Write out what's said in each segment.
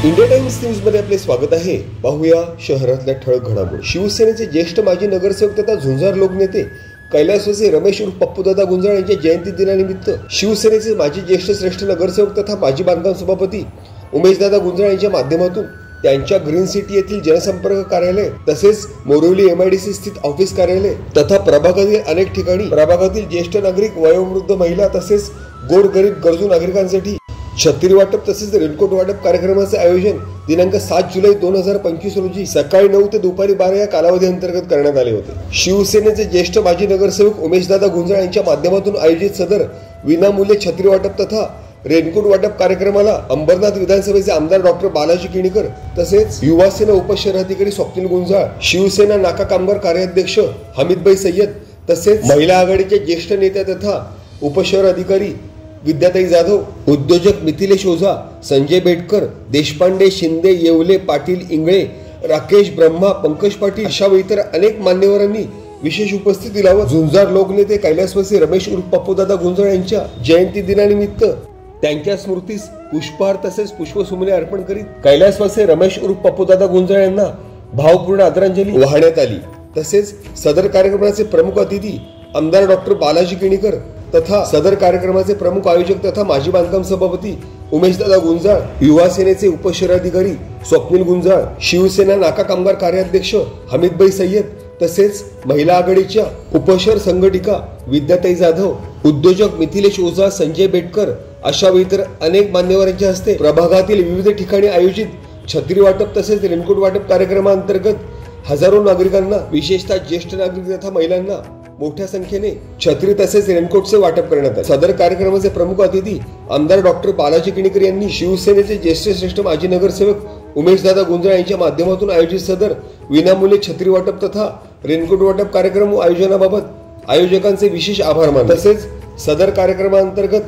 India times news मध्ये आपले स्वागत आहे। पाहूया शहरातल्या ठळक घडामोडी। शिवसेनेचे ज्येष्ठ माजी नगरसेवक तथा झुंजार लोकनेते कैलासवासी रमेश उर्फ पप्पूदादा गुंजाळ यांच्या जयंती दिनानिमित्त शिवसेनेचे माजी ज्येष्ठ श्रेष्ठ नगरसेवक तथा माजी बांधकाम सभापती उमेशदादा गुंजाळ यांच्या माध्यमातून त्यांच्या ग्रीन सिटी येथील जनसंपर्क कार्यालय तसेच मोरिवली MIDC स्थित ऑफिस कार्यालय तथा प्रभागातील अनेक ठिकाणी प्रभागातील ज्येष्ठ नागरिक, वयोवृद्ध महिला तसेच गोरगरीब गरजू नागरिकांसाठी छत्री वाटप तसेच रेनकोट वाटप कार्यक्रमाचे आयोजन दिनांक 7 जुलै 2025 रोजी सकाळी 9 ते दुपारी 12 या कालावधी अंतर्गत करण्यात आले होते। शिवसेनेचे ज्येष्ठ माजी नगरसेवक उमेशदादा गुंजाळ यांच्या माध्यमातून आयोजित सदर विनामूल्य छत्री वाटप तथा रेनकोट वाटप कार्यक्रमाला अंबरनाथ विधानसभेचे आमदार डॉक्टर बालाजी किणीकर तसेच युवा सेना उपशहराधिकारी स्वप्नील गुंजाळ, शिवसेना नाका कामगार कार्याध्यक्ष हमीदभाई सय्यद तसेच महिला आघाडीचे ज्येष्ठ नेते तथा उपशहर अधिकारी विद्याताई जाधव, उद्योजक मिथिलेश ओझा, संजय बेटकर, देशपांडे, शिंदे, येवले, पाटील, इंगळे, राकेश ब्रह्मा, पंकज पाटील अशा इतर अनेक मान्यवरांनी विशेष उपस्थिती लावत झुंजार लोकनेते कैलासवासी रमेश उर्फ पप्पूदादा गुंजाळ यांच्या जयंती दिनानिमित्त त्यांच्या स्मृतीस पुष्पहार तसेच पुष्पसुमने अर्पण करीत कैलासवासी रमेश उर्फ पप्पूदादा गुंजाळ यांना भावपूर्ण आदरांजली वाहण्यात आली। तसेच सदर कार्यक्रमाचे प्रमुख अतिथी आमदार डॉक्टर बालाजी किणीकर तथा सदर कार्यक्रमाचे प्रमुख आयोजक तथा माजी बांधकाम सभापती उमेशदादा गुंजाळ, युवा सेनेचे उपशहराधिकारी स्वप्नील गुंजाळ, शिवसेना नाका कामगार कार्याध्यक्ष हमीदभाई सय्यद तसेच महिला आघाडीच्या उपशहर संघटिका विद्याताई जाधव, उद्योजक मिथिलेश ओझा, संजय बेटकर अशा इतर अनेक मान्यवरांच्या हस्ते प्रभागातील विविध ठिकाणी आयोजित छत्री वाटप तसेच रेनकोट वाटप कार्यक्रमांतर्गत हजारो नागरिकांना विशेषतः ज्येष्ठ नागरिक तथा महिलांना मोठ्या संख्येने छत्री तसेच रेनकोटचे वाटप करण्यात आले। सदर कार्यक्रमाचे प्रमुख अतिथी आमदार डॉक्टर बालाजी किणीकर यांनी शिवसेनेचे ज्येष्ठ श्रेष्ठ माजी नगरसेवक उमेशदादा गुंजाळ यांच्या माध्यमातून आयोजित सदर विनामूल्य छत्री वाटप तथा रेनकोट वाटप कार्यक्रम आयोजनाबाबत आयोजकांचे विशेष आभार मानले। तसेच सदर कार्यक्रमांतर्गत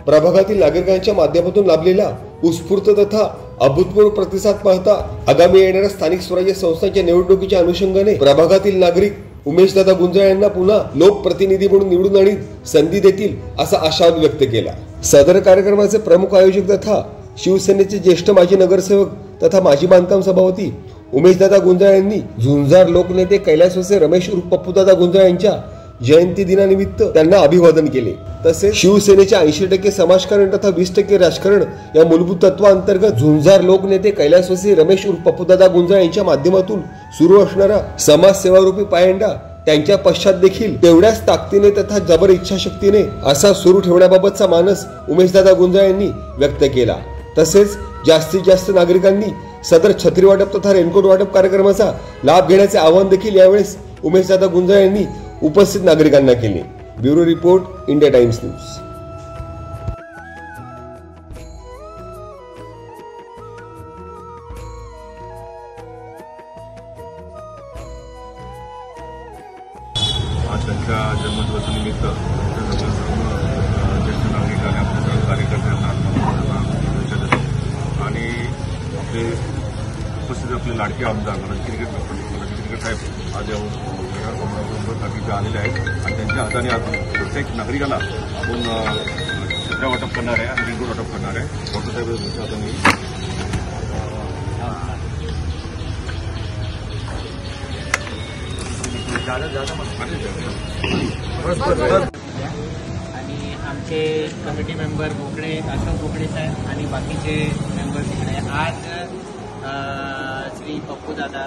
प्रभागातील नागरिकांच्या माध्यमातून लाभलेला उत्स्फूर्त तथा अभूतपूर्व प्रतिसाद पाहता आगामी येणाऱ्या स्थानिक स्वराज्य संस्थांच्या निवडणुकीच्या अनुषंगाने प्रभागातील नागरिक उमेशदादा गुंजाळ यांना पुन्हा लोकप्रतिनिधी म्हणून निवडून आणीत संधी देतील असा आशावाद व्यक्त केला। सदर कार्यक्रमाचे प्रमुख आयोजक तथा शिवसेनेचे ज्येष्ठ माजी नगरसेवक तथा माजी बांधकाम सभापती उमेशदादा गुंजाळ यांनी झुंजार लोकनेते कैलासवासी रमेश उर्फ पप्पूदादा गुंजाळ यांच्या जयंती दिनानिमित्त त्यांना अभिवादन केले। तसेच शिवसेनेच्या 80% समाजकारण तथा 20% राजकारण या मूलभूत तत्वांतर्गत झुंजार लोकनेते कैलासवासी रमेश उर्फ पप्पूदादा गुंजाळ यांच्या माध्यमातून सुरू असणारा समाजसेवारूपी पायंडा त्यांच्या पश्चात देखील तेवढ्याच ताकदीने तथा जबर इच्छाशक्तीने असा सुरू ठेवण्याबाबतचा मानस उमेशदादा गुंजाळ यांनी व्यक्त केला। तसेच जास्तीत जास्त नागरिकांनी सदर छत्री वाटप तथा रेनकोट वाटप कार्यक्रमाचा लाभ घेण्याचे आवाहन देखील यावेळेस उमेशदादा गुंजाळ यांनी उपस्थित नागरिकांना केले। Bureau report, India times news. आज त्यांच्या जन्मदिवसानिमित्त ज्येष्ठ नागरिकांनी आपल्या सर्व कार्यकर्त्यांना आणि आपले उपस्थित आपले लाडके आमदार बालाजी किणीकर साहेब आज नागरिक आलेले आहेत आणि त्यांच्या हाताने आज प्रत्येक नागरिकाला आपण छत्र्या वाटप करणार आहे आणि रेनकोट वाटप करणार आहे। डॉक्टर साहेब त्यांच्या हाताने आणि आमचे कमिटी मेंबर बोकडे, अशोक बोकडे साहेब आणि बाकीचे मेंबर्स इकडे आज श्री पप्पूदादा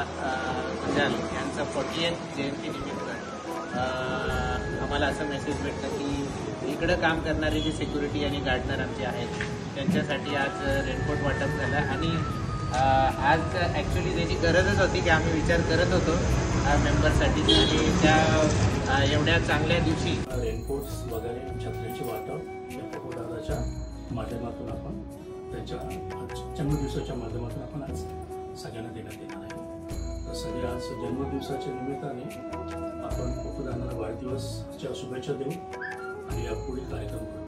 गुंजाळ यांचं 40th जयंतीनिमित्त आम्हाला असं मेसेज भेटतं की इकडं काम करणारे जे सिक्युरिटी आणि गार्डनर आमचे आहेत त्यांच्यासाठी आज रेनकोट वाटप झालं आणि आज ॲक्च्युली त्याची गरजच होती की आम्ही विचार करत होतो मेंबरसाठी आणि त्या एवढ्या चांगल्या दिवशी रेनकोट्स वगैरे छत्रीचे वाटप या पप्पूदादाच्या माध्यमातून आपण त्यांच्या जन्मदिवसाच्या माध्यमातून आपण आज सगळ्यांना देण्यात येणार आहे। तसं आज जन्मदिवसाच्या निमित्ताने आपण पप्पूदादांना वाढदिवसच्या शुभेच्छा देऊ आणि या पुढील कार्यक्रम करू।